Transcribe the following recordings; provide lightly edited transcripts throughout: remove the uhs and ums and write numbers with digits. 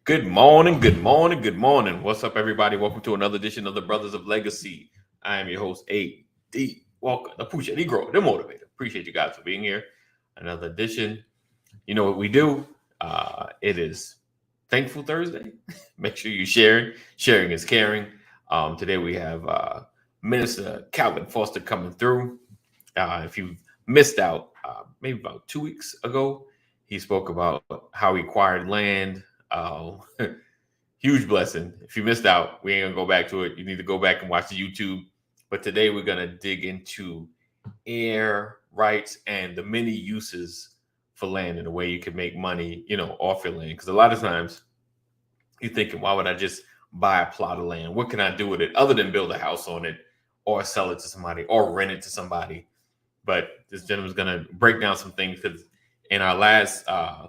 Good morning, good morning, good morning. What's up, everybody? Welcome to another edition of the Brothers of Legacy. I am your host, A.D. Walker, the Pusha, the Grower, the Motivator. Appreciate you guys for being here. Another edition. You know what we do? It is Thankful Thursday. Make sure you share. Sharing is caring. Today we have Minister Calvin Forster coming through. If you missed out, maybe about 2 weeks ago, he spoke about how he acquired land. Huge blessing. If you missed out, we ain't gonna go back to it. You need to go back and watch the YouTube. But today we're gonna dig into heir rights and the many uses for land and the way you can make money, off your land. Because a lot of times you're thinking, why would I just buy a plot of land? What can I do with it other than build a house on it or sell it to somebody or rent it to somebody? But this gentleman's gonna break down some things because in our last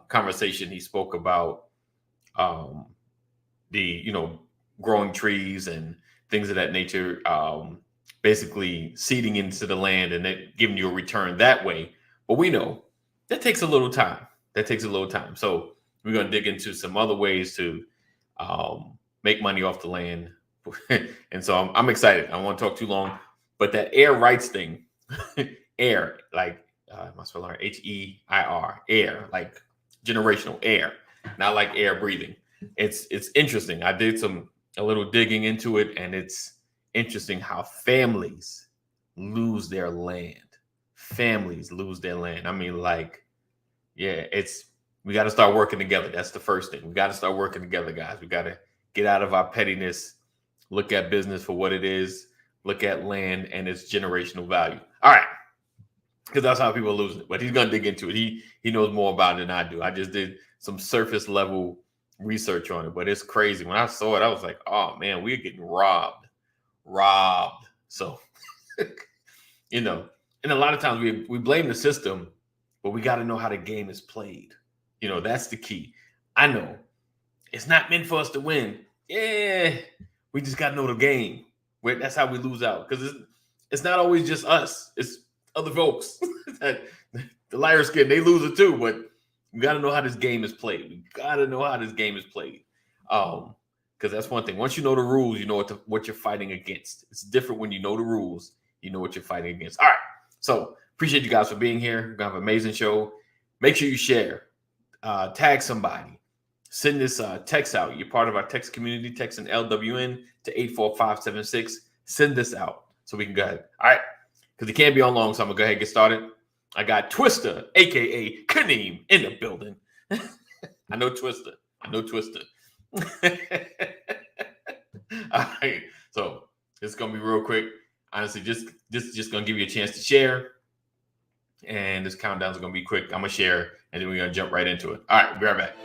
conversation, he spoke about the growing trees and things of that nature, basically seeding into the land and it giving you a return that way. But we know that takes a little time. So we're going to dig into some other ways to make money off the land. And so I'm excited. I don't want to talk too long, but that heir rights thing, heir, like am I spelling H-E-I-R, heir, like generational heir, not like air breathing. It's interesting. I did a little digging into it, and it's interesting how families lose their land. I mean, we got to start working together. That's the first thing. We got to start working together, guys. We got to get out of our pettiness, look at business for what it is, look at land and its generational value. All right. Because that's how people are losing it. But he's going to dig into it. He knows more about it than I do. I just did some surface level research on it, but it's crazy. When I saw it, I was like, oh man, we're getting robbed. So, and a lot of times we blame the system, but we got to know how the game is played. That's the key. I know it's not meant for us to win. Yeah, we just got to know the game. That's how we lose out, because it's not always just us. It's other folks. The liar skin, they lose it too, but we got to know how this game is played. Because that's one thing. Once you know the rules, you know what you're fighting against. It's different when you know the rules. You know what you're fighting against. All right. So appreciate you guys for being here. We're gonna have an amazing show. Make sure you share, tag somebody, send this text out. You're part of our text community. Text an LWN to 84576. Send this out so we can go ahead. All right. Because it can't be on long, so I'm gonna go ahead and get started. I got Twister, aka Kaneem, in the building. I know Twister. All right. So this is gonna be real quick. Honestly, this is just gonna give you a chance to share. And this countdown is gonna be quick. I'm gonna share, and then we're gonna jump right into it. All right, be right back.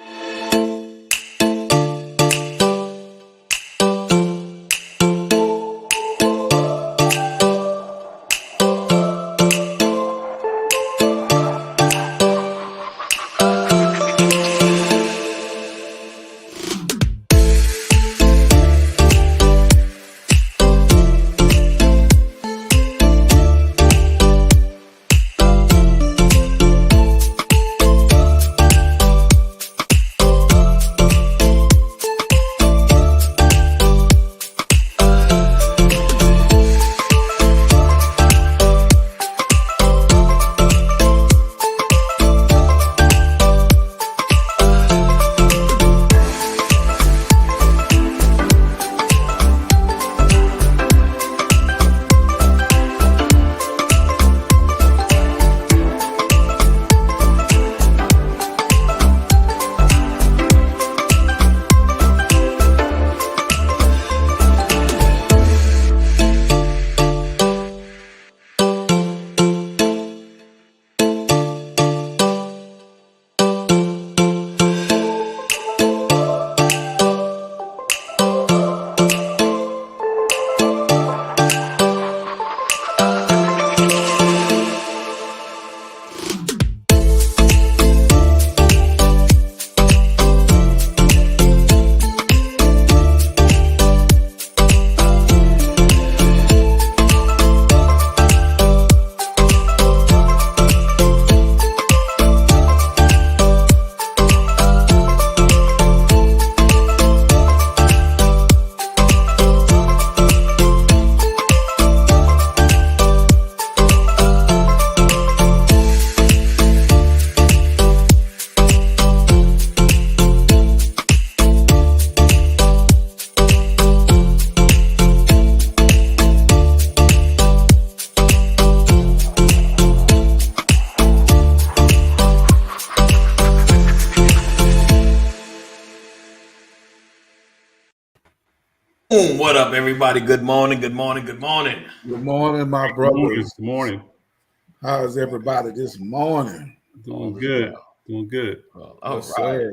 What up, everybody? Good morning, good morning, good morning. Good morning, my Good morning. brothers. Good morning. How is everybody this morning? Doing All is good. well. Doing good. Well, all Yes, right. sir.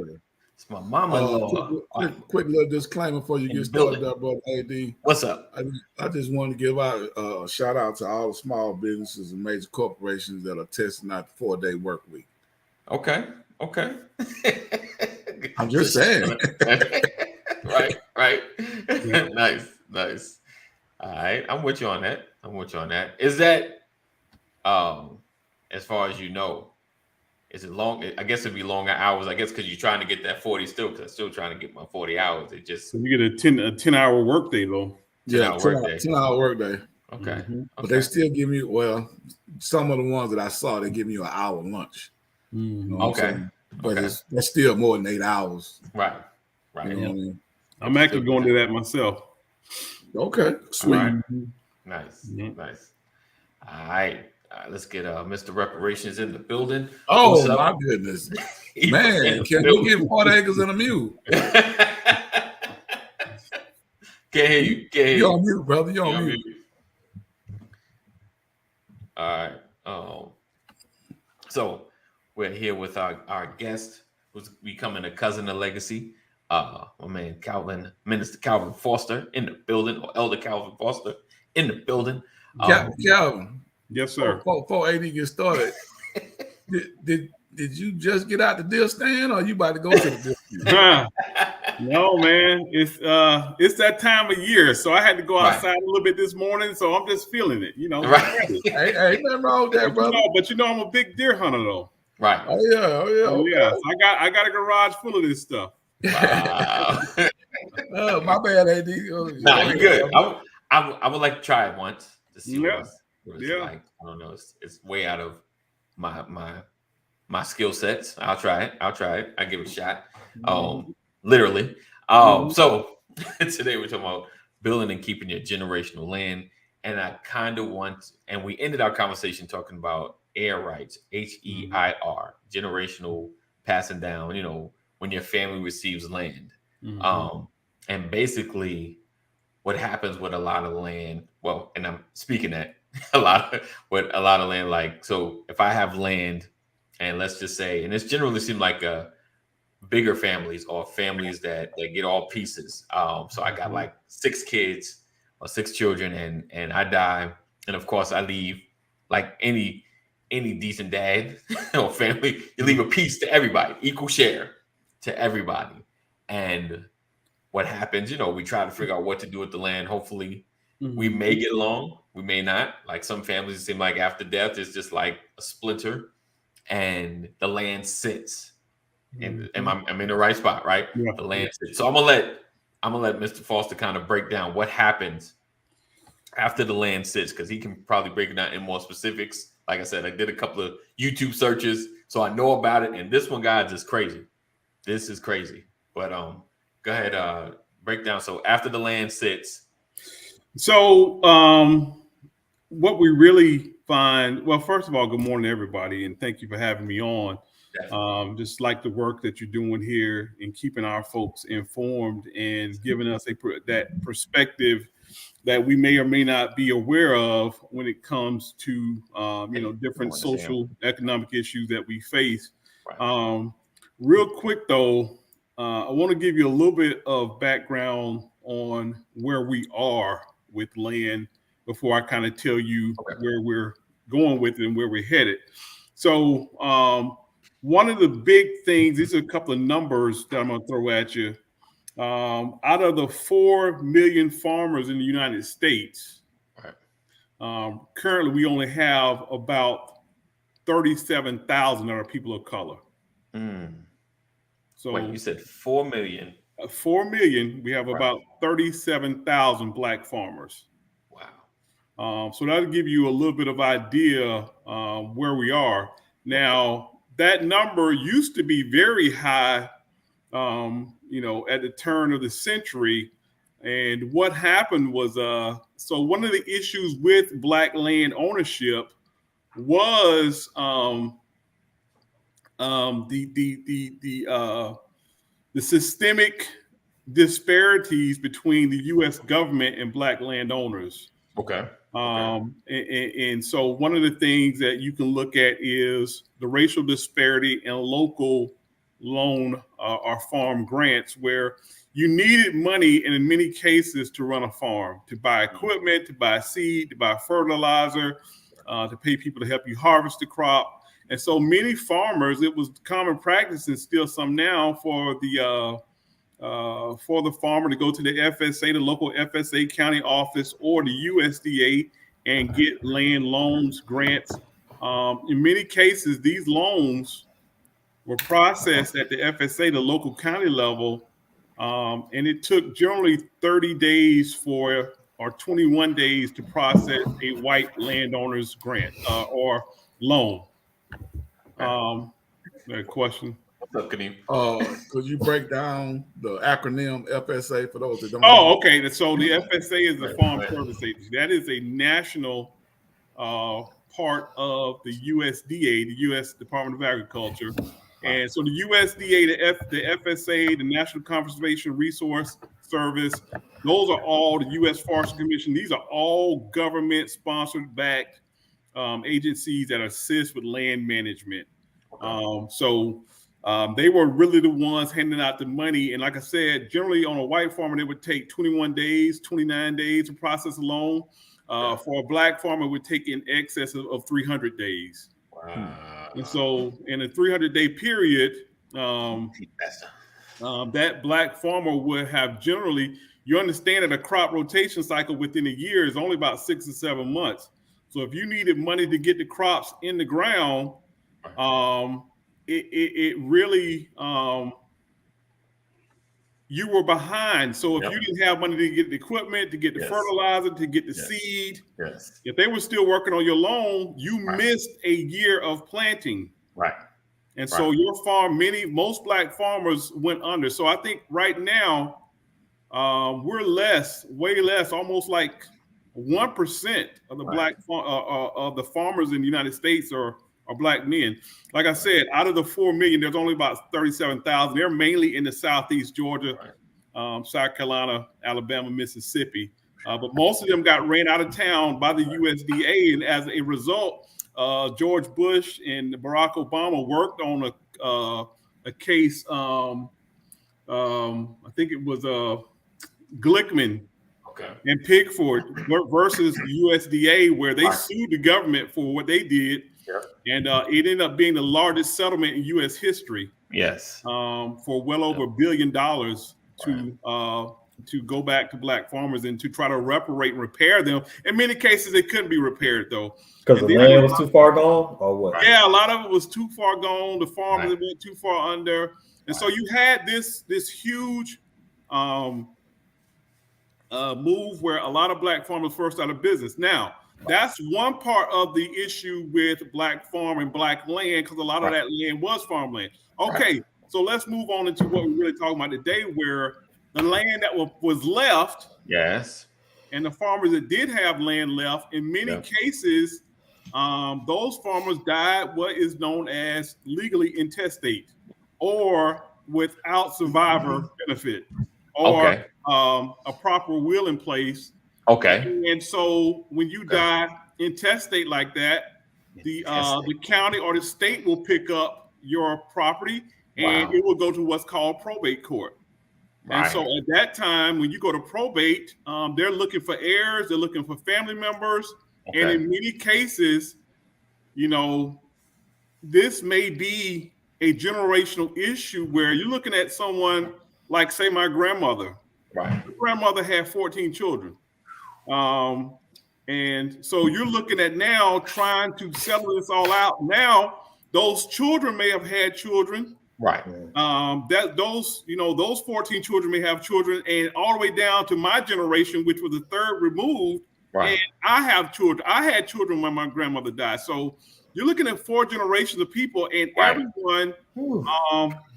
It's my mama-in-law. Quick little disclaimer before you In the get started, building. there, brother AD. What's up? I just want to give out a shout out to all the small businesses and major corporations that are testing out the 4-day work week. Okay. I'm just saying. right. Yeah. Nice. All right, I'm with you on that. Is that as far as you know, is it long? I guess it'd be longer hours. I guess because you're trying to get that 40 still. Because I'm still trying to get my 40 hours. It just So you get a 10-hour workday though. 10-hour workday. 10-hour workday. Okay. But they still give me, some of the ones that I saw, they give me an hour lunch. You know what I'm saying? But that's still more than 8 hours. Right. You know what I mean? I'm actually going to that myself. Okay, sweet. Right. Nice. All right. Let's get Mr. Reparations in the building. Oh my goodness, man! Can we get 40 acres and a mule? Can't hear you. You're on mute, brother. You're on mute. All right. So we're here with our guest, who's becoming a cousin of Legacy. My man Minister Calvin Forster in the building, or Elder Calvin Forster in the building. Calvin. Yes, sir. Before AD get started, did you just get out the deal stand, or you about to go to the deal stand? No, man. It's that time of year, so I had to go outside a little bit this morning. So I'm just feeling it, Right. Ain't nothing wrong with that, brother. But I'm a big deer hunter, though. Right. Oh yeah. Okay. Yeah. So I got a garage full of this stuff. Wow. My bad, AD. Nah, you good. I would like to try it once to see what it's like. I don't know. It's way out of my skill sets. I'll try it. I'll give it a shot. Literally. So today we're talking about building and keeping your generational land. And I kind of and we ended our conversation talking about heir rights, HEIR, generational passing down, when your family receives land. And basically what happens with a lot of land, and I'm speaking that a lot of land, like, so if I have land, and let's just say, and it's generally seemed like bigger families or families that get all pieces. So I got like 6 kids or 6 children, and I die, and of course I leave, like any decent dad or family, you leave a piece to everybody, equal share to everybody. And what happens, we try to figure out what to do with the land. Hopefully we may get along, we may not. Like some families, it seem like after death it's just like a splinter and the land sits. And I'm in the right spot, right? Yeah. The land sits. So I'm gonna let Mr. Forster kind of break down what happens after the land sits, because he can probably break it down in more specifics. Like I said, I did a couple of YouTube searches, so I know about it. And this one, guys, is crazy. This is crazy. But go ahead, break down. So after the land sits. So what we really find, well, first of all, good morning, everybody, and thank you for having me on. Just like the work that you're doing here and keeping our folks informed and giving us that perspective that we may or may not be aware of when it comes to different social economic issues that we face. Real quick though, I want to give you a little bit of background on where we are with land before I kind of tell you where we're going with it and where we're headed. So one of the big things, these are a couple of numbers that I'm going to throw at you. Out of the 4 million farmers in the United States, currently we only have about 37,000 that are people of color. So wait, you said 4 million? 4 million. We have about 37,000 Black farmers. Wow. So that'll give you a little bit of idea where we are now. That number used to be very high, at the turn of the century. And what happened was, so one of the issues with Black land ownership was the systemic disparities between the U.S. government and Black landowners. Okay. And so one of the things that you can look at is the racial disparity in local loan or farm grants, where you needed money, and in many cases, to run a farm, to buy equipment, to buy seed, to buy fertilizer, to pay people to help you harvest the crop. And so many farmers, it was common practice, and still some now, for the farmer to go to the FSA, the local FSA county office, or the USDA and get land loans, grants. In many cases, these loans were processed at the FSA, the local county level, and it took generally 30 days or 21 days to process a white landowner's grant or loan. Question. What's up, Kadeem? Could you break down the acronym FSA for those that don't know? Oh, okay. So the FSA is the Farm Service Agency. That is a national part of the USDA, the U.S. Department of Agriculture. And so the USDA, the FSA, the National Conservation Resource Service, those are all the U.S. Forster Commission. These are all government-sponsored backed agencies that assist with land management. They were really the ones handing out the money. And like I said, generally on a white farmer, it would take 21 days, 29 days to process a loan. For a Black farmer, it would take in excess of 300 days. Wow. And so in a 300-day period, that Black farmer would have generally, you understand that a crop rotation cycle within a year is only about 6 or 7 months. So if you needed money to get the crops in the ground, it really, you were behind. So if you didn't have money to get the equipment, to get the fertilizer, to get the seed, if they were still working on your loan, you missed a year of planting. Right. And so your farm, most Black farmers went under. So I think right now, we're way less, almost like 1% of the Black of the farmers in the United States are Black men. Like I said, out of the 4 million, there's only about 37,000. They're mainly in the Southeast, Georgia, South Carolina, Alabama, Mississippi. But most of them got ran out of town by the USDA. And as a result, George Bush and Barack Obama worked on a case. I think it was Glickman and Pickford versus USDA, where they sued the government for what they did. And it ended up being the largest settlement in U.S. history. Yes. For well over $1 billion to go back to Black farmers and to try to repair them. In many cases, they couldn't be repaired, though. Because the land was too far gone, or what? Yeah, a lot of it was too far gone. The farmers went too far under. And so you had this huge move where a lot of Black farmers first out of business. Now, that's one part of the issue with Black farm and Black land, because a lot of that land was farmland. Okay, so let's move on into what we're really talking about today, where the land that was left, and the farmers that did have land left, in many cases, those farmers died what is known as legally intestate, or without survivor benefit, or a proper will in place. And so when you die intestate like that, the county or the state will pick up your property and it will go to what's called probate court. And so at that time, when you go to probate, they're looking for heirs, they're looking for family members. And in many cases, this may be a generational issue where you're looking at someone like, say, my grandmother. My grandmother had 14 children. And so you're looking at now trying to settle this all out. Now, those children may have had children. Those 14 children may have children, and all the way down to my generation, which was the third removed. And I have children. I had children when my grandmother died. So you're looking at 4 generations of people, and everyone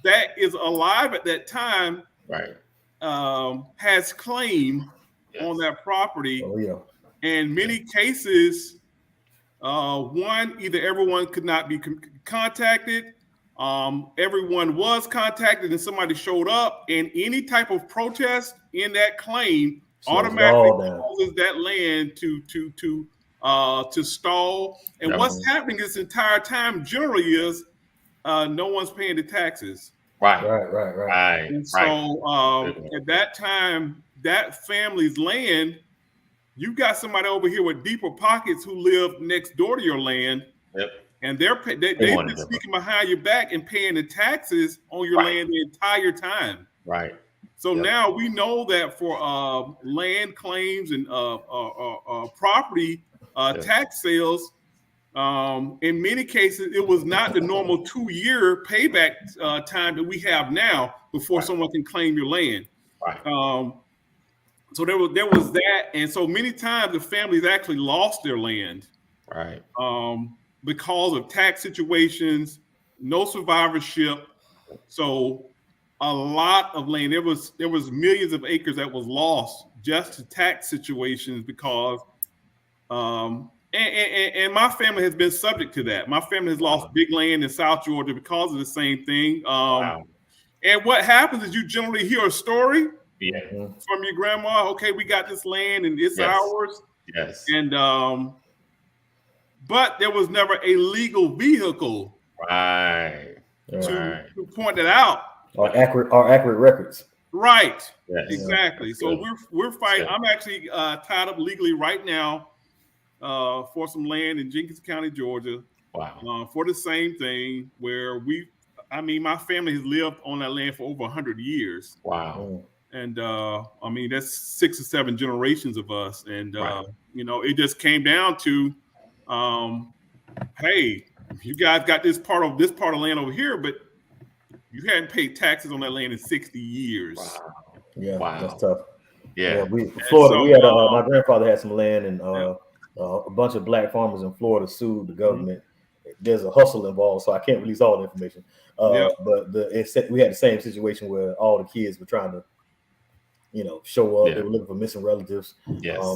that is alive at that time has claim on that property. And many cases, either everyone could not be contacted, everyone was contacted and somebody showed up, and any type of protest in that claim automatically causes that land to stall. And what's happening this entire time generally is no one's paying the taxes. Right. And so at that time, that family's land, you got somebody over here with deeper pockets who live next door to your land. Yep. And they've been sneaking behind your back and paying the taxes on your land the entire time. Right. So now we know that for land claims and property tax sales, in many cases, it was not the normal 2-year payback time that we have now before someone can claim your land. Right. So there was that, and so many times the families actually lost their land. Right. Because of tax situations, no survivorship. So a lot of land, there was millions of acres that was lost just to tax situations because and my family has been subject to that. My family has lost big land in South Georgia because of the same thing. And what happens is you generally hear a story from your grandma. Okay, we got this land and it's ours. Yes. And but there was never a legal vehicle to point it out. Or accurate records. Right. Yes. Exactly. So we're fighting. I'm actually tied up legally right now for some land in Jenkins County, Georgia. Wow. For the same thing where my family has lived on that land for over 100 years. Wow. And that's 6 or 7 generations of us. And it just came down to hey, you guys got this part of land over here, but you hadn't paid taxes on that land in 60 years. Wow. Yeah, wow. That's tough. Yeah. Florida, we had my grandfather had some land, and a bunch of black farmers in Florida sued the government. There's a hustle involved, so I can't release all the information. But we had the same situation where all the kids were trying to, show up. They were looking for missing relatives,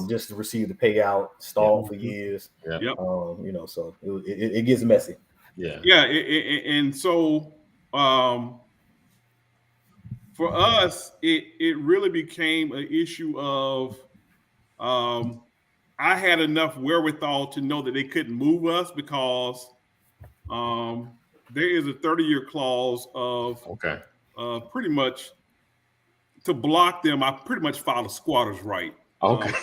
just to receive the payout. Stalled for years. So it gets messy. And so for us, it really became an issue of I had enough wherewithal to know that they couldn't move us because there is a 30-year clause of pretty much to block them. I pretty much filed a squatter's right. Because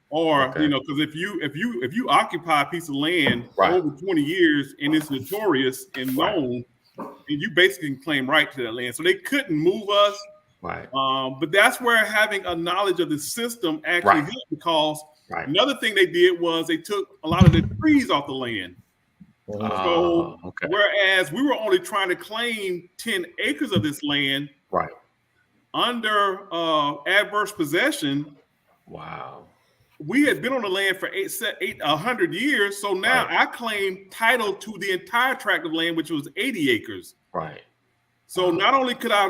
if you occupy a piece of land for over 20 years and it's notorious and known, and you basically can claim right to that land. So they couldn't move us. Right. But that's where having a knowledge of the system actually helped, because another thing they did was they took a lot of the trees off the land. Whereas we were only trying to claim 10 acres of this land under adverse possession. Wow. We had been on the land for 100 years. So now I claim title to the entire tract of land, which was 80 acres. Right. So not only could I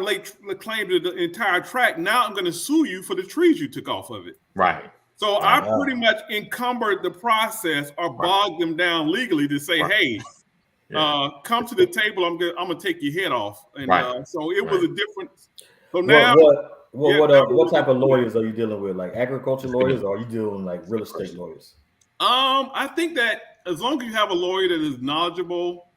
claim to the entire tract, now I'm going to sue you for the trees you took off of it. Right. So I pretty much encumbered the process or bogged them down legally to say, hey, come to the table. I'm gonna take your head off. And so it was a difference. So now, what type of lawyers are you dealing with? Like agriculture lawyers, or are you dealing like real estate lawyers? I think that as long as you have a lawyer that is knowledgeable,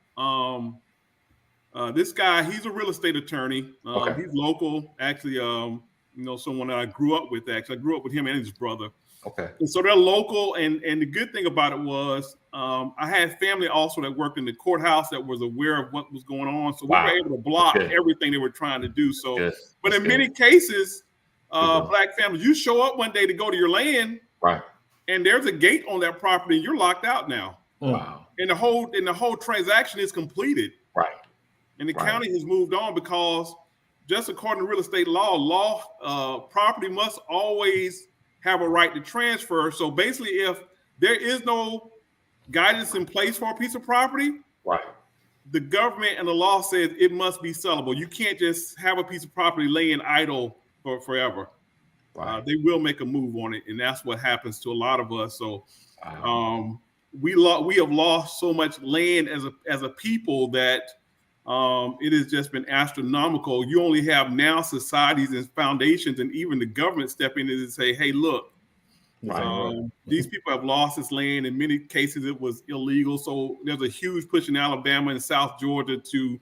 this guy, he's a real estate attorney. He's local, actually. Someone that I grew up with. Actually, I grew up with him and his brother. Okay. And so they're local, and the good thing about it was I had family also that worked in the courthouse that was aware of what was going on. So we were able to block everything they were trying to do. So, but in many cases, black families, you show up one day to go to your land, and there's a gate on that property, and you're locked out now. Wow. And the whole transaction is completed. Right. And the county has moved on because just according to real estate law, property must always have a right to transfer. So basically, if there is no guidance in place for a piece of property, the government and the law says it must be sellable. You can't just have a piece of property laying idle for forever. They will make a move on it, and that's what happens to a lot of us. So we have lost so much land as a people that it has just been astronomical. You only have now societies and foundations and even the government stepping in and say, hey, look, these people have lost this land. In many cases, it was illegal. So there's a huge push in Alabama and South Georgia to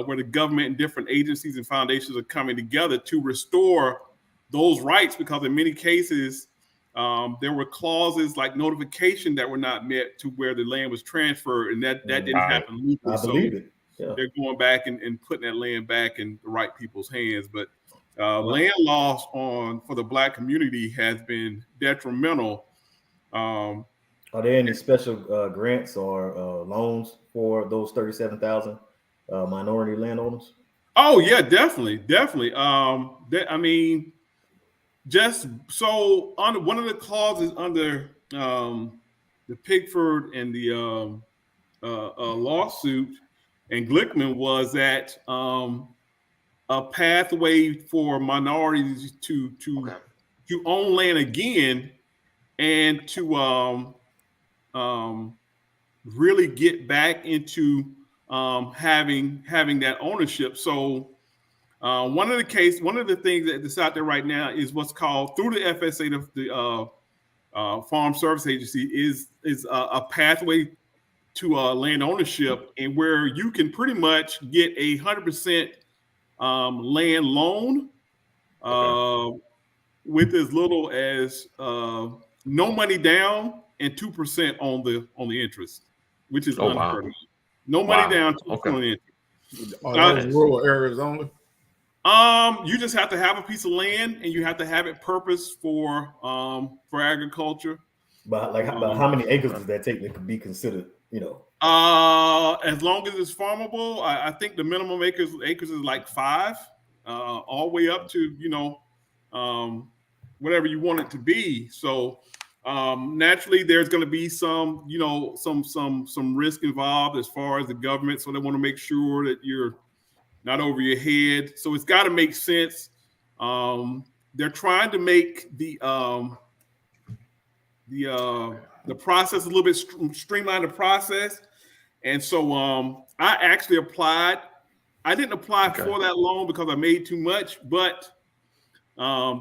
where the government and different agencies and foundations are coming together to restore those rights, because in many cases, there were clauses like notification that were not met to where the land was transferred, and that didn't happen legally. I believe it. Yeah. They're going back and putting that land back in the right people's hands. But land loss for the Black community has been detrimental. Are there any special grants or loans for those 37,000 minority landowners? Oh yeah, definitely. I mean, just so on one of the clauses under the Pickford and the lawsuit and Glickman was that a pathway for minorities to own land again and to really get back into having that ownership. So one of the things that's out there right now is what's called through the FSA, the Farm Service Agency, is a pathway to land ownership, and where you can pretty much get 100% land loan with as little as no money down and 2% on the interest, which is unheard of. No money down, 2% on the interest. Are those rural areas only? You just have to have a piece of land, and you have to have it purposed for agriculture. But how many acres does that take that could be considered? As long as it's farmable, I think the minimum acres is like 5, all the way up to whatever you want it to be. So naturally, there's going to be some risk involved as far as the government. So they want to make sure that you're not over your head. So it's got to make sense. They're trying to make the process a little bit streamline the process. And so I actually applied. I didn't apply for that loan because I made too much, but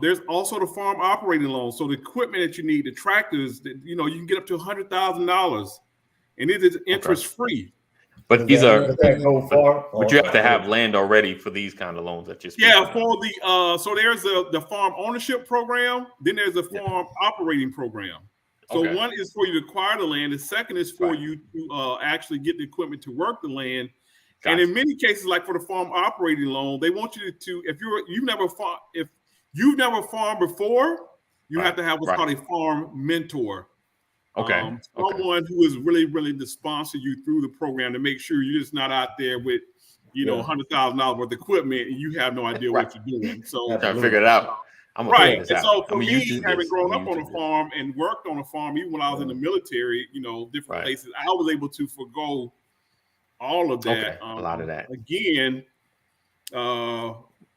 there's also the farm operating loan. So the equipment that you need, the tractors, you can get up to $100,000, and it is interest free. But these are, but you have to have land already for these kind of loans that you're speaking for the so there's the farm ownership program, then there's a farm operating program. So one is for you to acquire the land, the second is for you to actually get the equipment to work the land. Gotcha. And in many cases, like for the farm operating loan, they want you to if you've never farmed before, you have to have what's called a farm mentor. Someone who is really, really to sponsor you through the program to make sure you're just not out there with, $100,000 worth of equipment and you have no idea what you're doing. So trying to figure it out. And so for me, having grown up on a farm and worked on a farm, even when I was in the military, different places, I was able to forgo all of that. A lot of that. Again,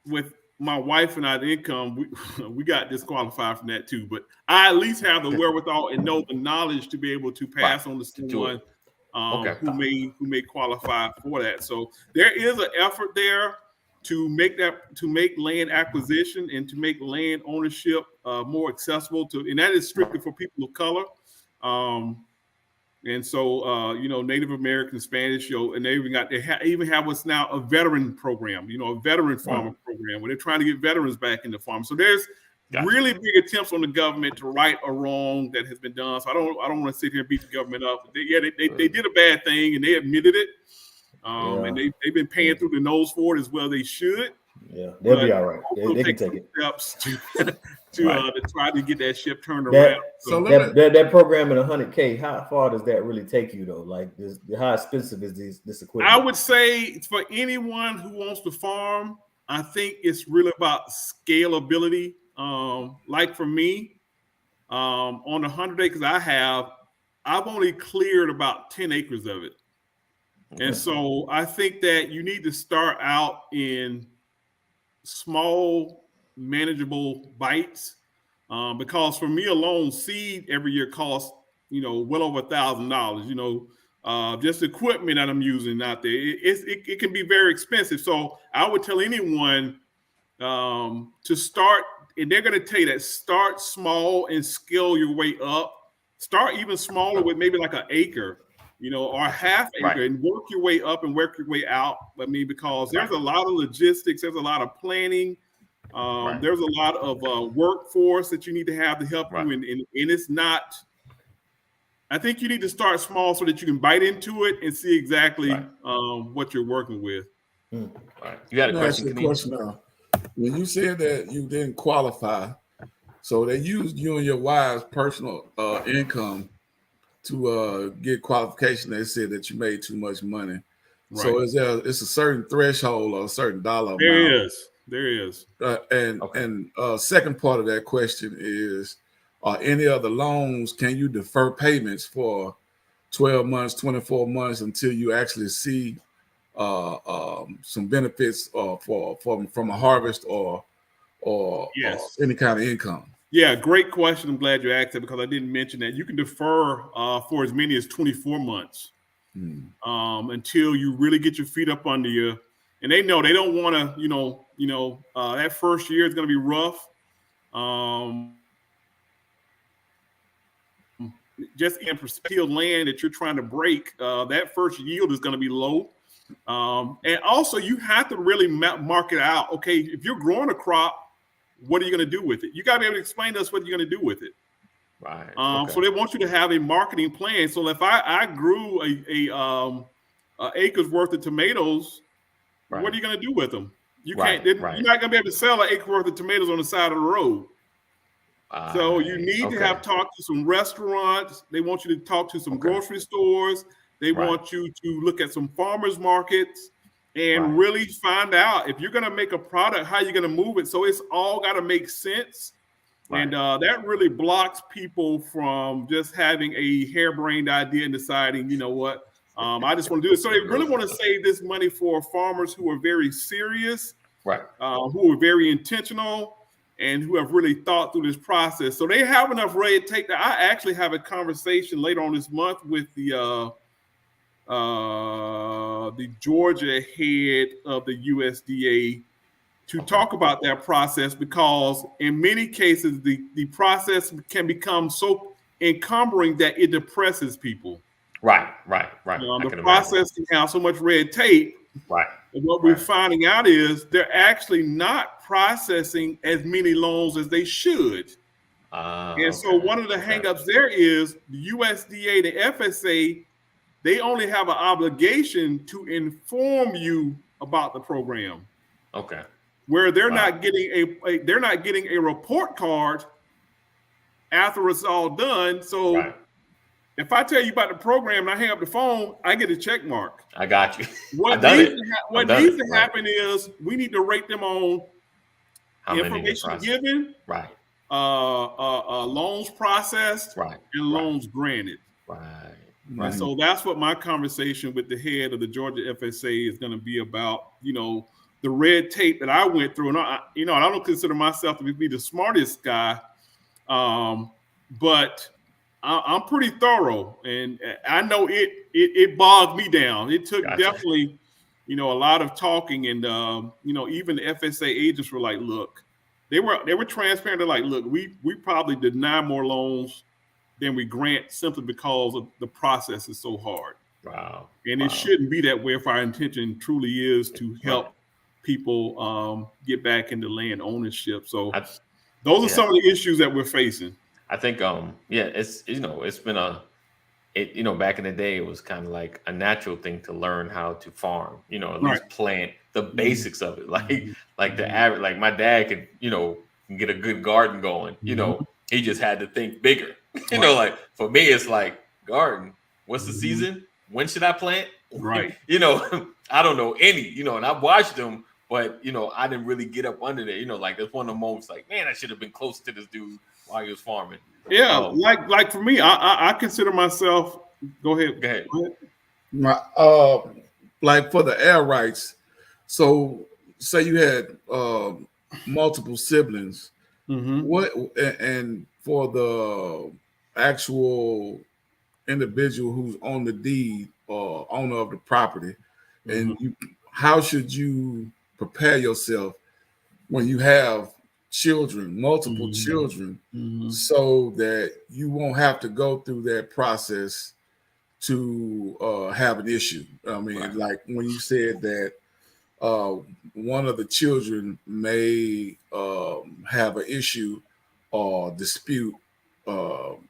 with my wife and I's income, we got disqualified from that too. But I at least have the wherewithal and know the knowledge to be able to pass on to someone who may qualify for that. So there is an effort there to make land acquisition and to make land ownership more accessible and that is strictly for people of color. And so Native American, Spanish, and they even have what's now a veteran program, a veteran farmer program where they're trying to get veterans back in the farm. So there's really big attempts on the government to right a wrong that has been done. So I don't want to sit here and beat the government up. They did a bad thing and they admitted it. And they've been paying through the nose for it as well. They should. Yeah, they'll be all right. They can take it. Steps to try to get that ship turned around. That program in $100K, how far does that really take you though? Like, how expensive is this equipment? I would say for anyone who wants to farm, I think it's really about scalability. Like for me, on the 100 acres I've only cleared about 10 acres of it. And so I think that you need to start out in small, manageable bites, because for me alone, seed every year costs, well over $1,000. just equipment that I'm using out there. It can be very expensive. So I would tell anyone to start, and they're going to tell you that start small and scale your way up. Start even smaller with maybe like an acre, or a half acre, and work your way up and work your way out. I mean, because there's a lot of logistics, there's a lot of planning, there's a lot of workforce that you need to have to help you, and it's not. I think you need to start small so that you can bite into it and see exactly what you're working with. Right. You had a question now. When you said that you didn't qualify, so they used you and your wife's personal income to get qualification. They said that you made too much money. Right. So it's a certain threshold or a certain dollar amount? There is. And second part of that question is, any other loans, can you defer payments for 12 months, 24 months until you actually see some benefits from a harvest or any kind of income? Yeah, great question. I'm glad you asked that, because I didn't mention that you can defer for as many as 24 months until you really get your feet up under you. And they don't want to, that first year is going to be rough. Just in perspective, land that you're trying to break, that first yield is going to be low. And also you have to really mark it out. Okay, if you're growing a crop, what are you going to do with it? You got to be able to explain to us what you're going to do with it. Right. So they want you to have a marketing plan. So if I grew a acre's worth of tomatoes, what are you going to do with them? You can't. You're not going to be able to sell an acre worth of tomatoes on the side of the road. So you need to have talked to some restaurants. They want you to talk to some grocery stores. They want you to look at some farmers markets and really find out if you're going to make a product, how you're going to move it. So it's all got to make sense. And that really blocks people from just having a harebrained idea and deciding, you know what, I just want to do it. So they really want to save this money for farmers who are very serious, who are very intentional, and who have really thought through this process. So they have enough red tape that I actually have a conversation later on this month with the Georgia head of the USDA to talk about that process, because in many cases the process can become so encumbering that it depresses people. Right. The process can have so much red tape. And what we're finding out is they're actually not processing as many loans as they should. So one of the hangups there is the USDA, the FSA, they only have an obligation to inform you about the program. Where they're not getting a report card after it's all done. So if I tell you about the program and I hang up the phone, I get a check mark. I got you. What needs to happen is we need to rate them on information given, loans processed, and loans granted. And so that's what my conversation with the head of the Georgia FSA is going to be about. The red tape that I went through, and I don't consider myself to be the smartest guy, but I'm pretty thorough, and I know it bogged me down. It took definitely, a lot of talking, and even the FSA agents were like, look, they were transparent. They're like, look, we probably deny more loans than we grant simply because of the process is so hard. And it shouldn't be that way if our intention truly is to help people get back into land ownership. So those are some of the issues that we're facing. I think it's it's been back in the day it was kind of like a natural thing to learn how to farm, at least plant the basics of it. Like the average, like my dad could can get a good garden going. He just had to think bigger. Like for me it's like garden, what's the season? When should I plant? I don't know any, and I watched them. But, I didn't really get up under there. Like that's one of the moments like, man, I should have been close to this dude while he was farming. Yeah, like for me, I consider myself. Go ahead. Like for the air rights. So say you had multiple siblings. What and for the actual individual who's on the deed or owner of the property, and how should you prepare yourself when you have children, multiple children, so that you won't have to go through that process to have an issue? I mean, like when you said that one of the children may have an issue or dispute,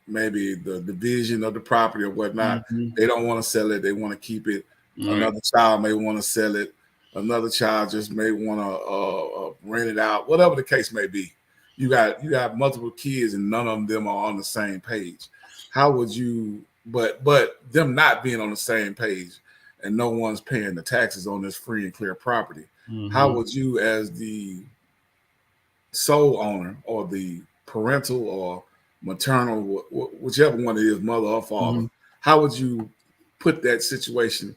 maybe the division of the property or whatnot. They don't want to sell it. They want to keep it. Another child may want to sell it. Another child just may want to rent it out. Whatever the case may be, you got multiple kids and none of them are on the same page. How would you? But them not being on the same page, and no one's paying the taxes on this free and clear property. How would you, as the sole owner or the parental or maternal, whichever one it is, mother or father, how would you put that situation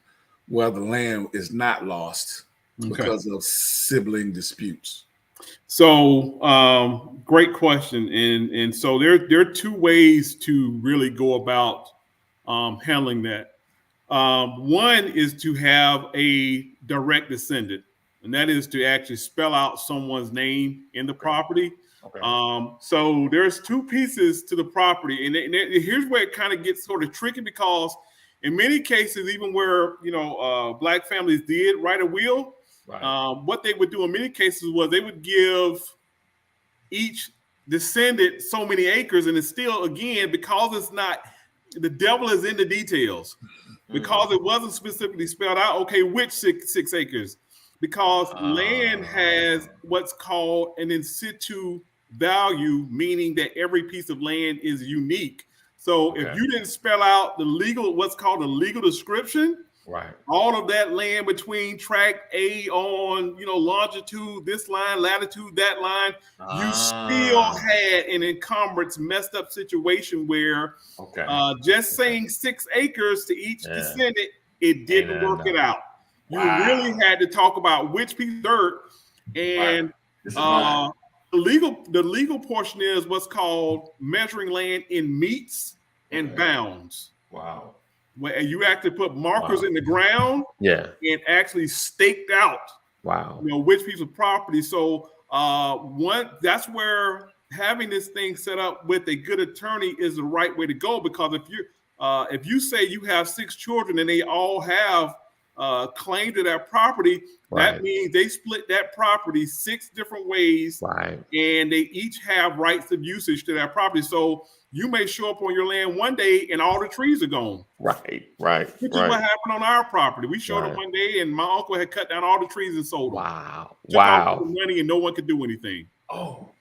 where the land is not lost because of sibling disputes? So great question. And so there are two ways to really go about handling that. One is to have a direct descendant, and that is to actually spell out someone's name in the property. So there's two pieces to the property, and here's where it kind of gets sort of tricky, because in many cases, even where black families did write a will, what they would do in many cases was they would give each descendant so many acres, and it's still, again, because it's not, the devil is in the details, because it wasn't specifically spelled out, okay, which six acres, because land has what's called an in situ value, meaning that every piece of land is unique. So if you didn't spell out what's called a legal description, all of that land between tract A on, longitude, this line, latitude, that line, you still had an encumbrance, messed up situation where just saying 6 acres to each descendant, it didn't work it out. You really had to talk about which piece of dirt, and the legal portion is what's called measuring land in meets and bounds. Where you actually put markers in the ground, and actually staked out, which piece of property. So that's where having this thing set up with a good attorney is the right way to go, because if you say you have 6 children and they all have claim to that property, that means they split that property 6 different ways, and they each have rights of usage to that property. So you may show up on your land one day and all the trees are gone. Which is what happened on our property. We showed up one day and my uncle had cut down all the trees and sold them. Took all the money and no one could do anything. So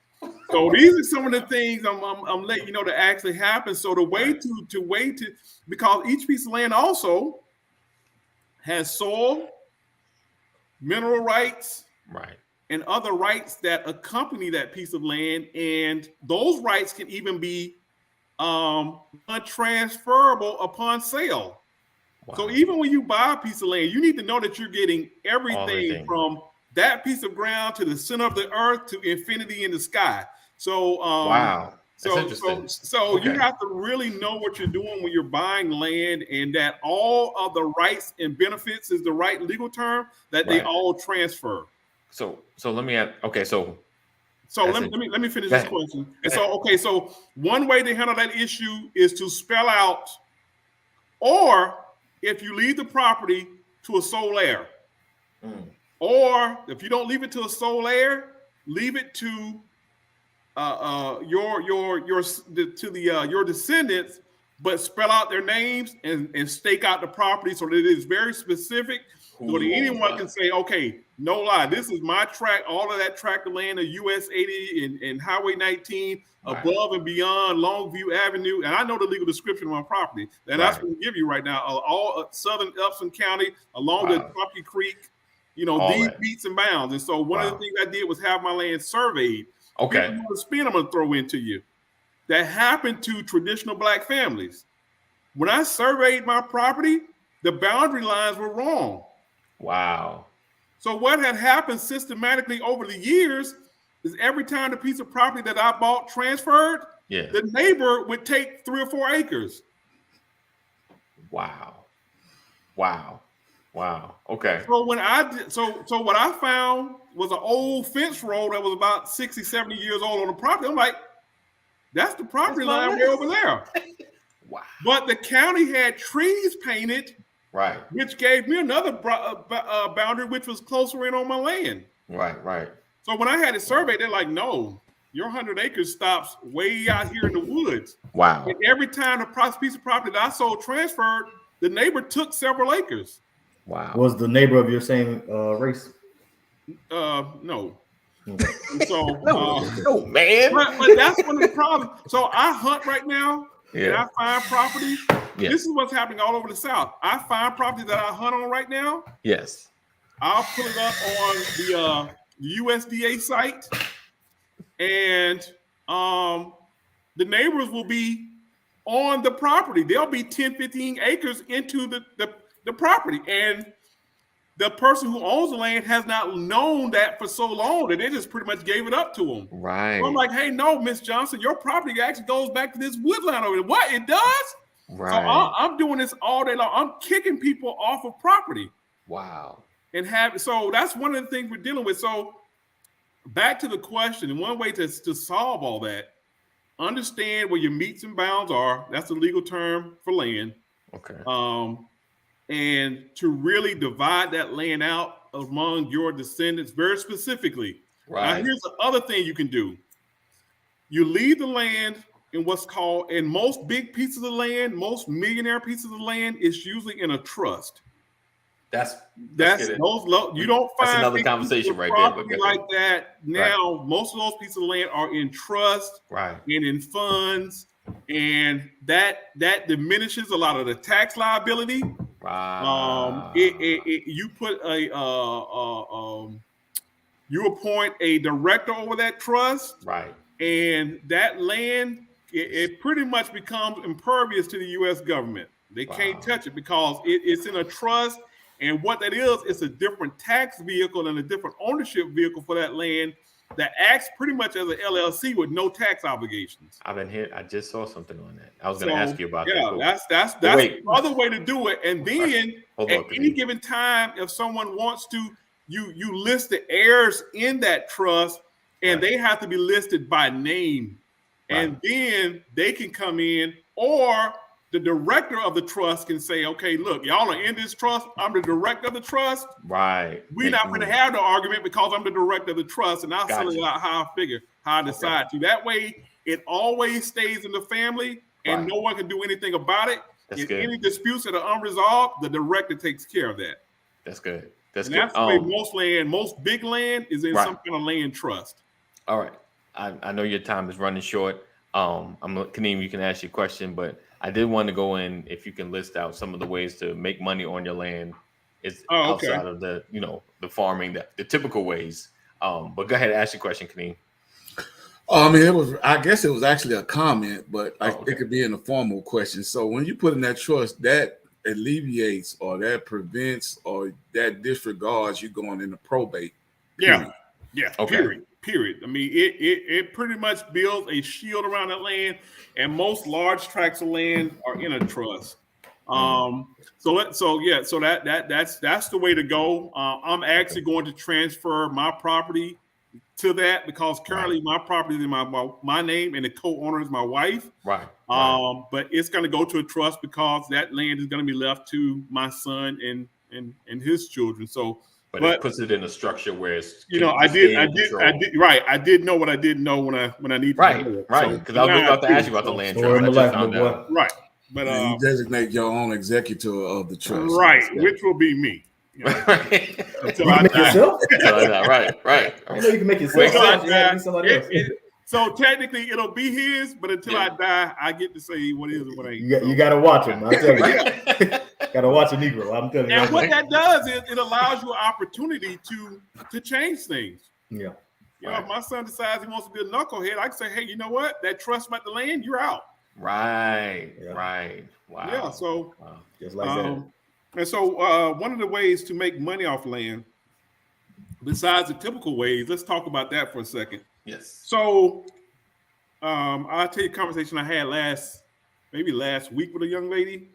these are some of the things I'm letting you know that actually happen. So the way to because each piece of land also has soil, mineral rights, and other rights that accompany that piece of land, and those rights can even be untransferable upon sale. So even when you buy a piece of land, you need to know that you're getting everything from that piece of ground to the center of the earth to infinity in the sky. So So you have to really know what you're doing when you're buying land, and that all of the rights and benefits is the right legal term, that they all transfer. So let me add. So let me finish this question. And so one way to handle that issue is to spell out, or if you leave the property to a sole heir, or if you don't leave it to a sole heir, leave it to your descendants, but spell out their names and stake out the property so that it is very specific, so that anyone can say, okay, no lie, this is my tract, all of that tract of land of US 80 and Highway 19, above and beyond Longview Avenue, and I know the legal description of my property, and that's what we give you right now, all southern Upson County, along the Truckee Creek, these beats and bounds. And so one of the things I did was have my land surveyed. Here's the spin I'm going to throw into you that happened to traditional black families. When I surveyed my property, the boundary lines were wrong. So what had happened systematically over the years is every time the piece of property that I bought transferred, the neighbor would take 3 or 4 acres. Wow. Okay. So when I did, so what I found was an old fence row that was about 60, 70 years old on the property. I'm like, that's the property line way over there. Wow. But the county had trees painted, right, which gave me another boundary, which was closer in on my land. Right. So when I had it surveyed, they're like, no, your 100 acres stops way out here in the woods. Wow. And every time the piece of property that I sold transferred, the neighbor took several acres. Wow. Was the neighbor of your same race? No. So no, man. But that's one of the problems. So I hunt right now, and I find property. Yes. This is what's happening all over the South. I find property that I hunt on right now. Yes. I'll put it up on the USDA site, and the neighbors will be on the property. They'll be 10, 15 acres into the property, and the person who owns the land has not known that for so long that they just pretty much gave it up to them. Right. So I'm like, hey, no, Miss Johnson, your property actually goes back to this woodland over there. What? It does? Right. So I'm doing this all day long. I'm kicking people off of property. Wow. So that's one of the things we're dealing with. So back to the question, and one way to solve all that, understand where your meets and bounds are. That's a legal term for land. Okay. And to really divide that land out among your descendants very specifically. Right. Now, here's the other thing you can do. You leave the land in what's called, in most big pieces of land, most millionaire pieces of land, is usually in a trust. That's those low. You don't find that's another conversation right there. But like that now, most of those pieces of land are in trust, right, and in funds, and that diminishes a lot of the tax liability. Wow. You put you appoint a director over that trust, right, and that land it pretty much becomes impervious to the U.S. government. They can't touch it because it's in a trust. And what that is, it's a different tax vehicle and a different ownership vehicle for that land that acts pretty much as an LLC with no tax obligations. I've been here. I just saw something on that. I was going to ask you about that. Yeah, that's the other way to do it. And then at any given time, if someone wants to, you list the heirs in that trust, and they have to be listed by name. And then they can come in, or the director of the trust can say, okay, look, y'all are in this trust. I'm the director of the trust. Right. We're not going to have the argument because I'm the director of the trust, and I'll sell it out how I decide to. That way, it always stays in the family, and no one can do anything about it. If any disputes that are unresolved, the director takes care of that. That's good. That's the way most big land is in some kind of land trust. All right. I know your time is running short. Kaneem, you can ask your question, but I did want to go in, if you can list out some of the ways to make money on your land outside of the farming, the typical ways. But go ahead and ask your question, Kaneem. I guess it was actually a comment, but it could be in a formal question. So when you put in that trust, that alleviates or that prevents or that disregards you going into probate. Period. Period. I mean, it pretty much builds a shield around that land, and most large tracts of land are in a trust. So that's the way to go. I'm actually going to transfer my property to that because currently my property is in my name, and the co-owner is my wife. Right. But it's going to go to a trust because that land is going to be left to my son and his children. So. But it puts it in a structure where it's I did know what I didn't know when I need to know it. Right. Because I was about to ask you about the land trust. Right. But you designate your own executor of the trust. Right, which will be me. Until I die. Right. I know you can make yourself. So technically it'll be his, but until I die, I get to say what is and what ain't. You got to watch him. I'm telling you. Got to watch a Negro. I'm telling you. And what that does is it allows you an opportunity to change things. Yeah. If my son decides he wants to be a knucklehead, I can say, hey, you know what? That trust about the land, you're out. Right. Wow. Yeah. So just like that. And so one of the ways to make money off land, besides the typical ways, let's talk about that for a second. Yes. So I'll tell you a conversation I had last week with a young lady.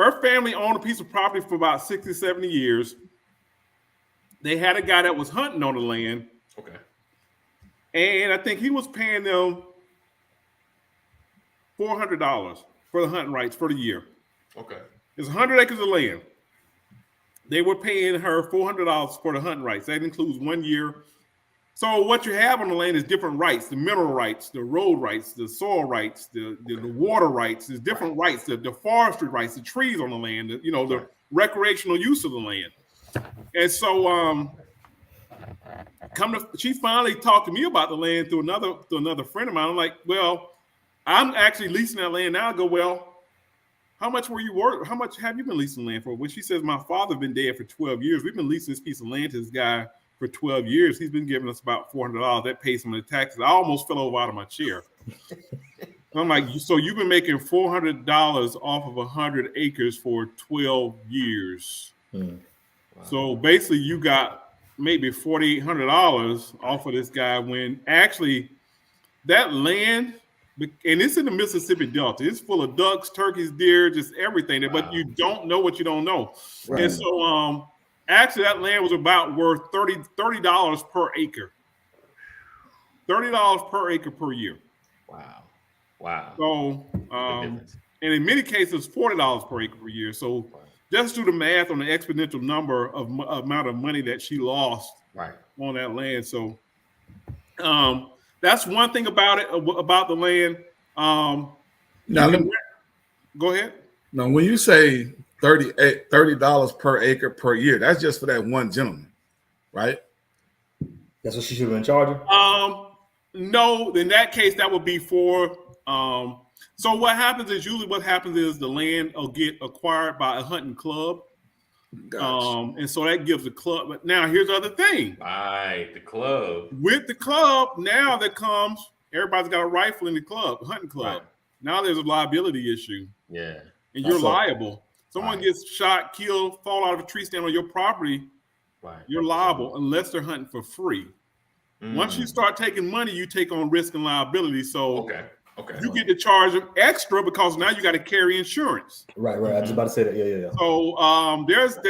Her family owned a piece of property for about 60, 70 years. They had a guy that was hunting on the land. Okay. And I think he was paying them $400 for the hunting rights for the year. Okay. It's 100 acres of land. They were paying her $400 for the hunting rights. That includes 1 year. So what you have on the land is different rights: the mineral rights, the road rights, the soil rights, the water rights. There's different rights: the forestry rights, the trees on the land, the recreational use of the land. And so, she finally talked to me about the land through another friend of mine. I'm like, well, I'm actually leasing that land now. I go, well, how much were you worth? How much have you been leasing land for? When she says, my father's been dead for 12 years. We've been leasing this piece of land to this guy for 12 years. He's been giving us about $400. That pays some of the taxes. I almost fell over out of my chair. I'm like, so you've been making $400 off of 100 acres for 12 years. Wow. So basically you got maybe $4,800 off of this guy, when actually that land, and it's in the Mississippi Delta, it's full of ducks, turkeys, deer, just everything. Wow. But you don't know what you don't know. Right. And so actually that land was about worth $30 per acre. $30 per acre per year. Wow. So and in many cases $40 per acre per year. So just do the math on the exponential number of amount of money that she lost on that land. So that's one thing about it, about the land. Go ahead. Now, when you say $30 per acre per year, that's just for that one gentleman, right? That's what she should have been charging? No, in that case, that would be for so what happens is the land will get acquired by a hunting club. Gotcha. And so that gives the club. But now here's the other thing. Right, the club. With the club, now that comes, everybody's got a rifle in the club, hunting club. Right. Now there's a liability issue. Yeah. And you're liable. Someone gets shot, killed, fall out of a tree stand on your property. Right. You're liable unless they're hunting for free. Once you start taking money, you take on risk and liability. So you get to charge them extra because now you got to carry insurance. Right. I was about to say that. Yeah.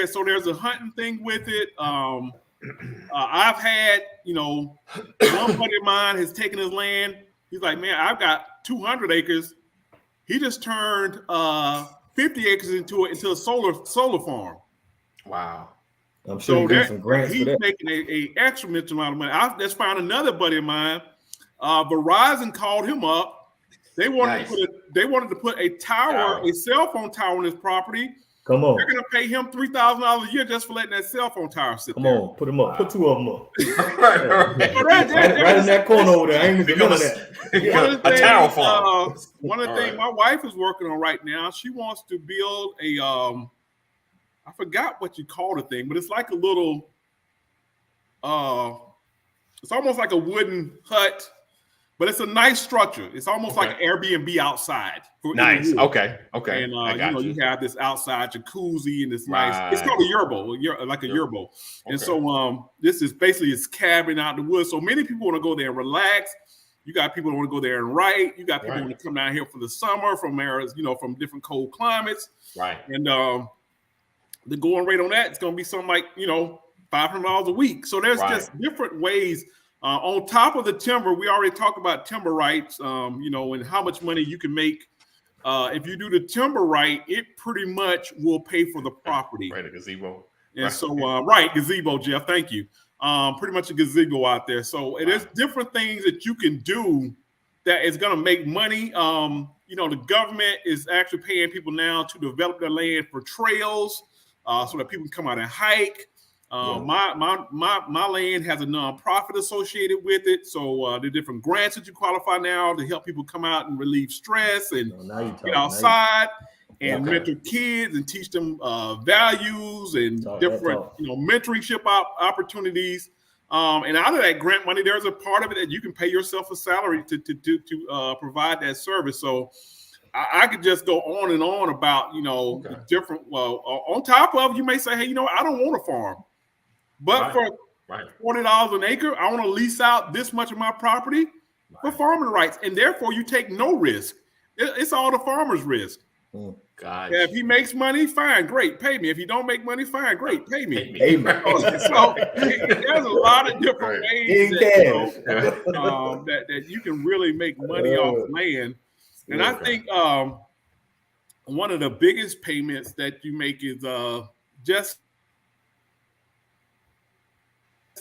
So there's a hunting thing with it. I've had, one buddy of mine has taken his land. He's like, man, I've got 200 acres. He just turned 50 acres into a solar farm. Wow. I'm sure he's making a extra amount of money. I just found another buddy of mine. Verizon called him up. They wanted to put a tower, a cell phone tower on his property. Come on. They're gonna pay him $3,000 a year just for letting that cell phone tower sit there. Come on, put him up. Put two of them up. right in that corner over there. I ain't even none of that. A tower farm. One of the things my wife is working on right now, she wants to build a I forgot what you call the thing, but it's like a little it's almost like a wooden hut. But it's a nice structure. It's almost like an Airbnb outside. Nice. Okay. And you have this outside jacuzzi and this nice. It's called a yerbo, like a yerbo. Okay. And so this is basically his cabin out in the woods. So many people want to go there and relax. You got people who want to go there and write. You got people who want to come down here for the summer from areas, from different cold climates. Right. And the going rate on that is going to be something like $500 a week. So there's just different ways. On top of the timber, we already talked about timber rights, and how much money you can make. If you do the timber right, it pretty much will pay for the property. Right, a gazebo. And so, gazebo, Jeff, thank you. Pretty much a gazebo out there. So there's different things that you can do that is going to make money. The government is actually paying people now to develop their land for trails so that people can come out and hike. My land has a nonprofit associated with it, so the different grants that you qualify now to help people come out and relieve stress and get outside and mentor kids and teach them values and different mentorship opportunities. And out of that grant money, there's a part of it that you can pay yourself a salary to provide that service. So I could just go on and on about different. Well, on top of, you may say, hey, I don't want a farm. But for $40 an acre, I want to lease out this much of my property for farming rights. And therefore, you take no risk. It's all the farmer's risk. God. Yeah, if he makes money, fine, great, pay me. If he don't make money, fine, great, pay me. Pay me. So there's a lot of different ways that you can really make money off land. And I think one of the biggest payments that you make is just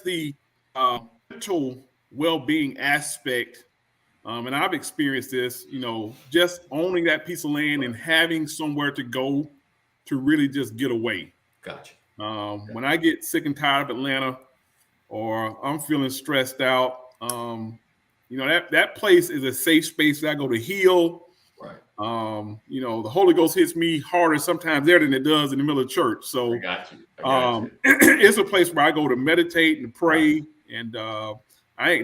the mental well-being aspect. And I've experienced this, just owning that piece of land and having somewhere to go to really just get away. Gotcha. When I get sick and tired of Atlanta, or I'm feeling stressed out, that place is a safe space that I go to heal. Right. The Holy Ghost hits me harder sometimes there than it does in the middle of church. So I got you. It's a place where I go to meditate and pray, and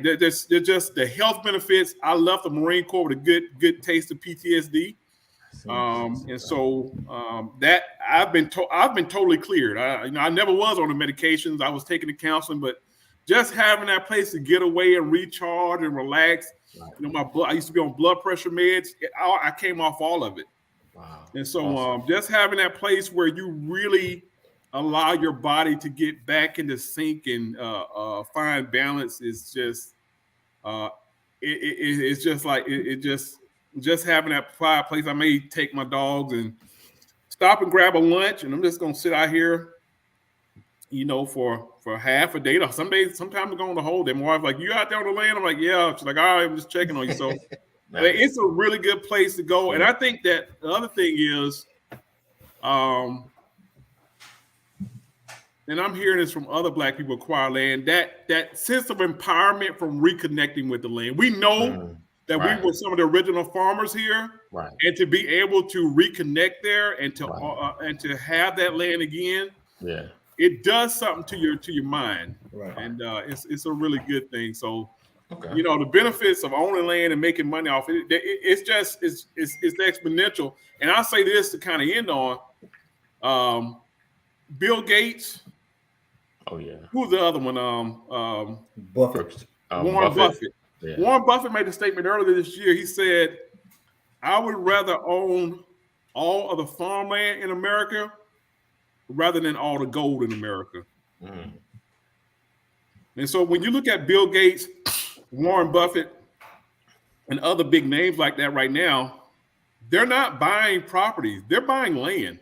there's just the health benefits. I left the Marine Corps with a good taste of PTSD. And so that I've been totally cleared. I never was on the medications. I was taking the counseling, but just having that place to get away and recharge and relax. Right. I used to be on blood pressure meds. I came off all of it. Wow. And so just having that place where you really allow your body to get back into sync and find balance is just it's just like it just having that fireplace. I may take my dogs and stop and grab a lunch, and I'm just gonna sit out here, for half a day. Or sometimes I'm going the whole day. My wife's like, "You out there on the land?" I'm like, "Yeah." She's like, "All right, I'm just checking on you." So it's a really good place to go. And I think that the other thing is, and I'm hearing this from other Black people acquire land, that sense of empowerment from reconnecting with the land. We know that we were some of the original farmers here, right? And to be able to reconnect there and to have that land again, it does something to your mind, right? And it's a really good thing. So, the benefits of owning land and making money off it, it's exponential. And I'll say this to kind of end on, Bill Gates. Oh yeah. Who's the other one? Buffett. Warren Buffett. Yeah. Warren Buffett made a statement earlier this year. He said, "I would rather own all of the farmland in America rather than all the gold in America." And so when you look at Bill Gates, Warren Buffett, and other big names like that right now, they're not buying properties. They're buying land.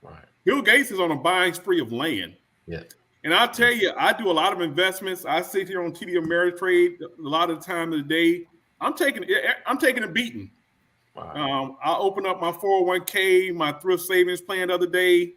Right. Bill Gates is on a buying spree of land. Yeah. And I'll tell you, I do a lot of investments. I sit here on TD Ameritrade a lot of the time of the day. I'm taking a beating. Wow. I opened up my 401k, my thrift savings plan the other day.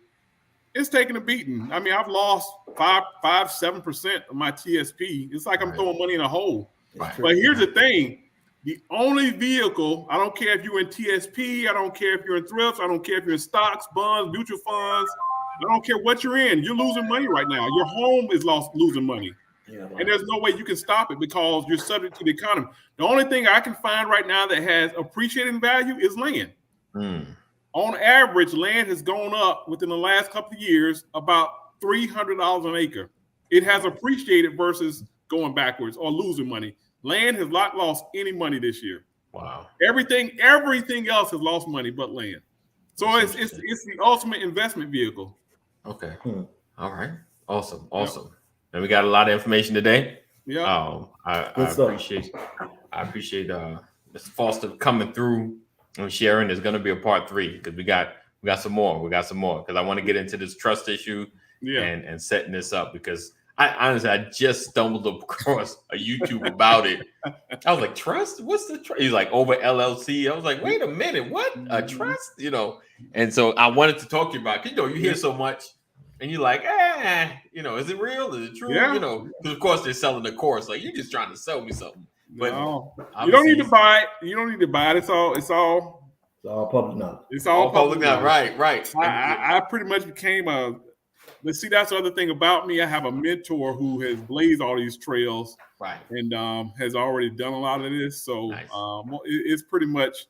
It's taking a beating. I mean, I've lost 7% of my TSP. It's like I'm throwing money in a hole. Right. But here's the thing. The only vehicle, I don't care if you're in TSP, I don't care if you're in thrifts, I don't care if you're in stocks, bonds, mutual funds, I don't care what you're in. You're losing money right now. Your home is losing money. Yeah, and there's no way you can stop it because you're subject to the economy. The only thing I can find right now that has appreciating value is land. On average, land has gone up within the last couple of years about $300 an acre. It has appreciated versus going backwards or losing money. Land has not lost any money this year. Wow. Everything else has lost money but land. So it's the ultimate investment vehicle. Okay. All right. Awesome. And we got a lot of information today. Yeah. I appreciate Mr. Forster coming through and sharing. There's going to be a part 3 because we got some more. Because I want to get into this trust issue and setting this up because I just stumbled across a YouTube about it. I was like, trust? What's the trust? He's like, over LLC. I was like, wait a minute, what? A trust? And so I wanted to talk to you about it. You hear so much and you're like, is it real? Is it true? Yeah. Because of course they're selling the course. Like, you're just trying to sell me something. But no, you don't need to buy it. You don't need to buy it. It's all public knowledge. It's all public knowledge. Right. I pretty much became let's see, that's the other thing about me. I have a mentor who has blazed all these trails, right, and has already done a lot of this. So nice. It's pretty much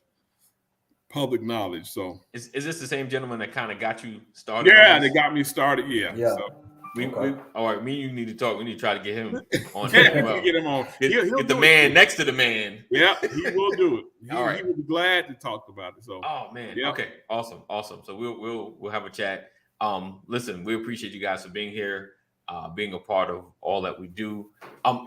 public knowledge. So is this the same gentleman that kind of got you started? Yeah, they got me started. Yeah. Yeah. So, All right, me and you need to talk. We need to try to get him on. Get him on. Get the man next to the man. Yeah, he will do it. All right. He will be glad to talk about it. So. Oh man. Yeah. Okay. Awesome. So we'll have a chat. Listen, we appreciate you guys for being here, being a part of all that we do.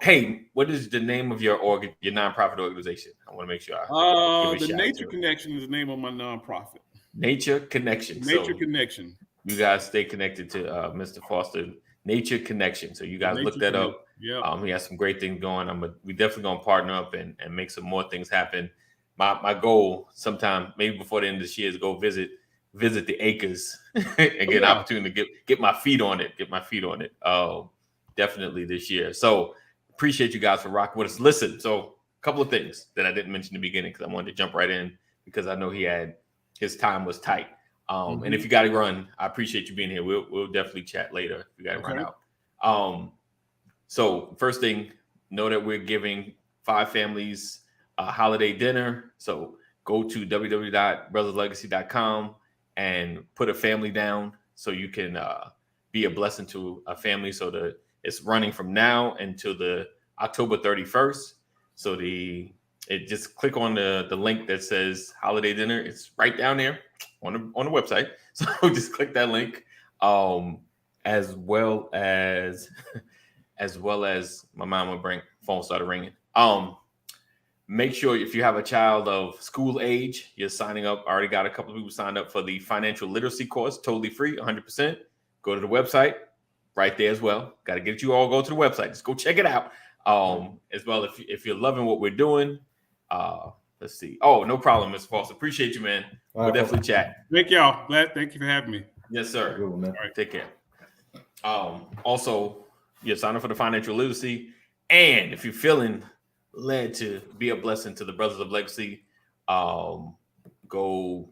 Hey, what is the name of your nonprofit organization? I want to make sure. The Nature Connection is the name of my nonprofit. Nature Connection. Connection. You guys stay connected to Mr. Forster, Nature Connection. So you guys look that up. Yeah. He has some great things going. We definitely gonna partner up and make some more things happen. My goal sometime maybe before the end of this year is go visit the acres and get an opportunity to get my feet on it. Definitely this year. So appreciate you guys for rocking with us. Listen, so a couple of things that I didn't mention in the beginning because I wanted to jump right in because I know his time was tight. And if you got to run, I appreciate you being here. We'll definitely chat later if you got to run out. So first thing, know that we're giving 5 families a holiday dinner. So go to www.brotherslegacy.com and put a family down so you can be a blessing to a family. So it's running from now until the October 31st. So just click on the link that says holiday dinner. It's right down there on the website. So just click that link. As well as my mom would bring phone started ringing. Make sure if you have a child of school age, you're signing up. I already got a couple of people signed up for the financial literacy course, totally free, 100%. Go to the website right there as well. Got to get you all go to the website. Just go check it out. As well, if you're loving what we're doing, let's see. Oh, no problem, Mr. Foster. Appreciate you, man. We'll definitely chat. Thank y'all. Thank you for having me. Yes, sir. Good one, man. All right, take care. Also, sign up for the financial literacy. And if you're feeling led to be a blessing to the Brothers of Legacy, go to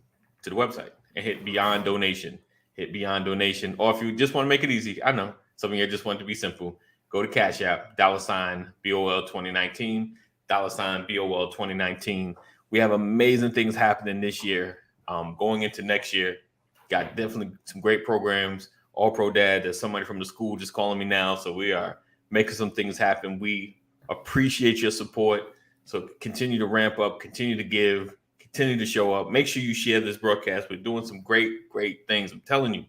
the website and hit Beyond Donation. Or if you just want to make it easy, I know some of you just want it to be simple. Go to Cash App, $BOL 2019, $BOL 2019. We have amazing things happening this year. Going into next year, got definitely some great programs. All Pro Dad, there's somebody from the school just calling me now. So we are making some things happen. We appreciate your support. So continue to ramp up, continue to give, continue to show up. Make sure you share this broadcast. We're doing some great, great things. I'm telling you,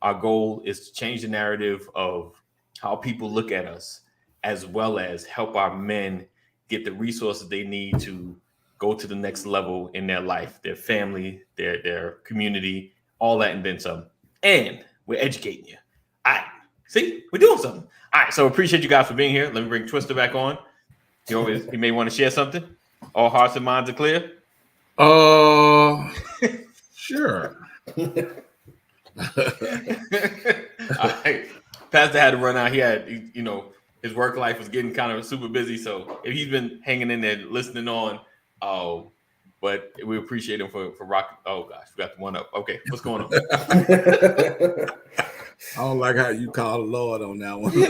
our goal is to change the narrative of how people look at us, as well as help our men get the resources they need to go to the next level in their life, their family, their community, all that and then some. And we're educating you. All right. See, we're doing something. All right. So appreciate you guys for being here. Let me bring Twister back on. He may want to share something. All hearts and minds are clear. Sure. All right. Pastor had to run out. He had, his work life was getting kind of super busy. So if he's been hanging in there listening on, but we appreciate him for rocking. Oh gosh, we got the one up. Okay, what's going on? I don't like how you call the Lord on that one. You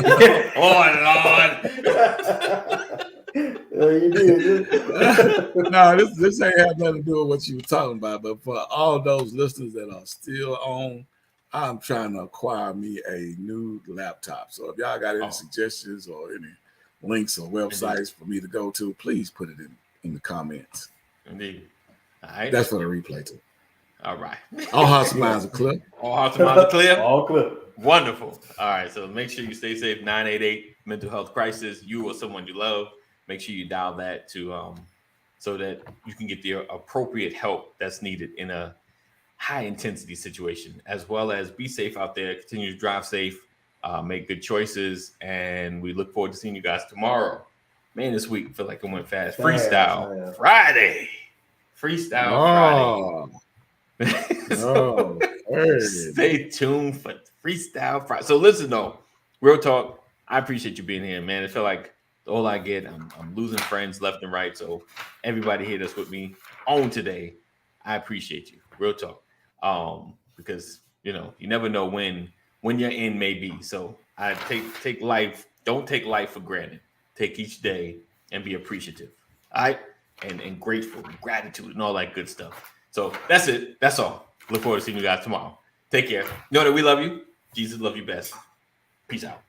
did. No, this ain't have nothing to do with what you were talking about. But for all those listeners that are still on, I'm trying to acquire me a new laptop. So if y'all got any suggestions or any links or websites for me to go to, please put it in the comments. Indeed. All right. That's for the replay too. All right. All hearts and minds are clear. All hearts and minds are clear. All clear. Wonderful. All right. So make sure you stay safe. 988 mental health crisis. You or someone you love. Make sure you dial that to so that you can get the appropriate help that's needed in a high intensity situation, as well as be safe out there. Continue to drive safe. Make good choices. And we look forward to seeing you guys tomorrow. Man, this week feel like it went fast. Freestyle Friday. Freestyle Friday. Stay tuned for Freestyle Friday. So listen though, real talk. I appreciate you being here, man. It felt like all I get, I'm losing friends left and right. So everybody here that's with me on today, I appreciate you. Real talk. Because you never know when your end may be. So I take life. Don't take life for granted. Take each day and be appreciative. All right. And grateful, and gratitude, and all that good stuff. So that's it. That's all. Look forward to seeing you guys tomorrow. Take care. Know that we love you. Jesus love you best. Peace out.